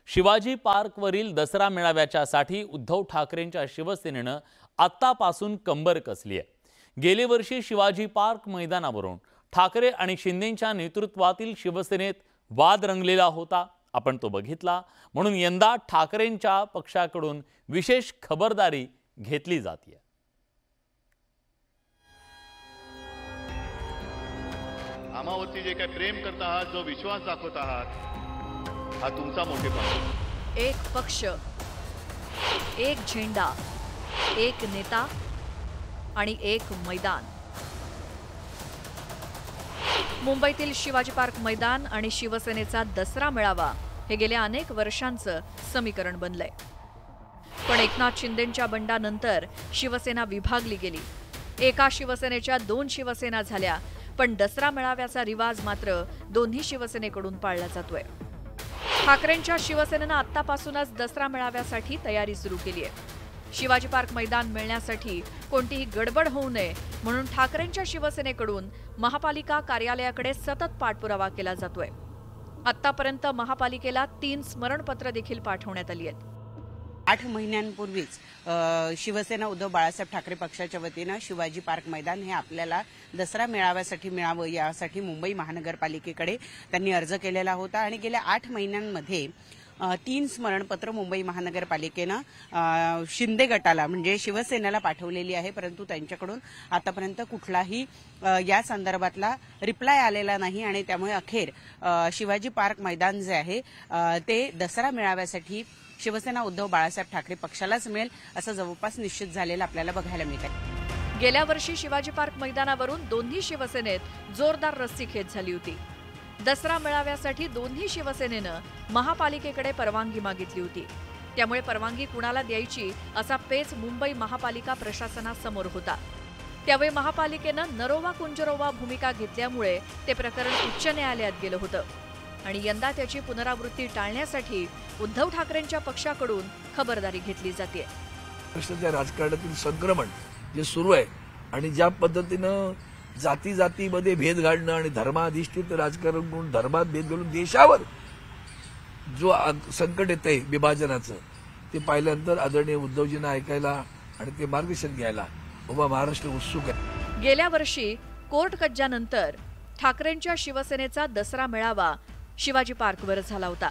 शिवाजी पार्कवरील दसरा मेळाव्याच्यासाठी उद्धव ठाकरेंच्या शिवसेनेनं आत्तापासून कंबर कसली आहे। गेले वर्षी शिवाजी पार्क मैदानावरून ठाकरे आणि शिंदेंच्या नेतृत्वातील शिवसेनेत वाद रंगलेला होता, आपण तो बघितला। म्हणून यंदा ठाकरेंच्या पक्षाकडून विशेष खबरदारी घेतली जाते। आम्हावरती जे काही प्रेम करता आहात, जो विश्वास दाखवत आहात, हा तुमचा मोठेपणा। एक पक्ष, एक झेंडा, एक नेता आणि एक मैदान। मुंबईतील शिवाजी पार्क मैदान आणि शिवसेनेचा दसरा मेळावा हे गेल्या अनेक वर्षांचं समीकरण बनलंय। पण एकनाथ शिंदेंच्या बंडानंतर शिवसेना विभागली गेली। एका शिवसेनेच्या दोन शिवसेना झाल्या, पण दसरा मेळाव्याचा रिवाज मात्र दोन्ही शिवसेनेकडून पाळला जातोय। ठाकरेंच्या शिवसेनेनं आत्तापासूनच दसरा मेळाव्यासाठी तयारी सुरू केली आहे। शिवाजी पार्क मैदान मिळण्यासाठी कोणतीही गडबड होऊ नये म्हणून ठाकरेंच्या शिवसेनेकडून महापालिका कार्यालयाकडे सतत पाठपुरावा केला जातोय। आत्तापर्यंत महापालिकेला 3 स्मरणपत्र देखील पाठवण्यात आली आहेत। 8 महिन्यांपूर्वीच शिवसेना उद्धव बाळासाहेब ठाकरे पक्षाच्या वतीनं शिवाजी पार्क मैदान हे आपल्याला दसरा मेळाव्यासाठी मिळावं यासाठी मुंबई महानगरपालिकेकडे त्यांनी अर्ज केलेला होता आणि गेल्या 8 महिन्यांमध्ये 3 स्मरणपत्र मुंबई महानगरपालिकेनं शिंदे गटाला म्हणजे शिवसेनेला पाठवलेली आहे, परंतु त्यांच्याकडून आतापर्यंत कुठलाही या संदर्भातला रिप्लाय आलेला नाही आणि त्यामुळे अखेर शिवाजी पार्क मैदान जे आहे ते दसरा मेळाव्यासाठी शिवसेना उद्धव बाळासाहेब ठाकरे पक्षालाच मिळेल असं जवळपास निश्चित झालेलं आपल्याला बघायला मिळत आहे। गेल्या वर्षी शिवाजी पार्क मैदानावरून दोन्ही शिवसेनेत जोरदार रस्सीखेच झाली होती। दसरा मेळाव्यासाठी दोन्ही शिवसेनेनं महापालिकेकडे परवानगी मागितली होती, त्यामुळे परवानगी कुणाला द्यायची असा पेच मुंबई महापालिका प्रशासनासमोर होता। त्यावेळी महापालिकेनं नरोवा कुंजरोवा भूमिका घेतल्यामुळे ते प्रकरण उच्च न्यायालयात गेलं होतं आणि यंदा त्याची पुनरावृत्ती टाळण्यासाठी उद्धव ठाकरेंच्या पक्षाकडून खबरदारी घेतली जाते। पक्षाच्या राजकारणातील संक्रमण जे सुरू आहे आणि ज्या पद्धतीनं जातीमध्ये भेद घालणं आणि धर्माधिष्ठित राजकारण करून धर्मात भेद घालून देशावर जो संकट येतंय विभाजनाचं, ते पाहिल्यानंतर आदरणीय उद्धवजींना ऐकायला आणि ते मार्गदर्शन घ्यायला उभा महाराष्ट्र उत्सुक आहे। गेल्या वर्षी कोर्ट कज्जानंतर ठाकरेंच्या शिवसेनेचा दसरा मेळावा शिवाजी पार्कवर झाला होता,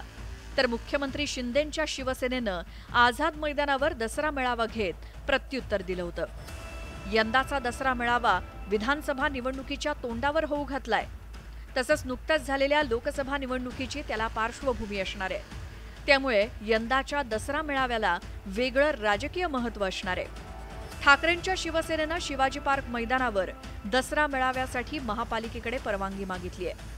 तर मुख्यमंत्री शिंदेंच्या शिवसेनेनं आझाद मैदानावर दसरा मेळावा घेत प्रत्युत्तर दिलं होतं। यंदाचा दसरा मेळावा विधानसभा निवडणुकीच्या तोंडावर होऊ घातलाय, तसंच नुकत्याच झालेल्या लोकसभा निवडणुकीची त्याला पार्श्वभूमी असणार आहे। त्यामुळे यंदाच्या दसरा मेळाव्याला वेगळं राजकीय महत्त्व असणार आहे। ठाकरेंच्या शिवसेनेनं शिवाजी पार्क मैदानावर दसरा मेळाव्यासाठी महापालिकेकडे परवानगी मागितली आहे,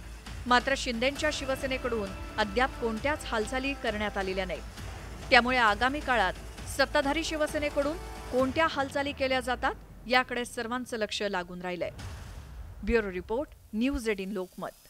मात्र शिंदेंच्या शिवसेनेकडून अद्याप कोणत्याच हालचाली करण्यात आलेल्या नाहीत। त्यामुळे आगामी काळात सत्ताधारी शिवसेनेकडून कोणत्या हालचाली केल्या जातात याकडे सर्वांचं लक्ष लागून राहिलंय। Bureau report, news 18 Lokmat.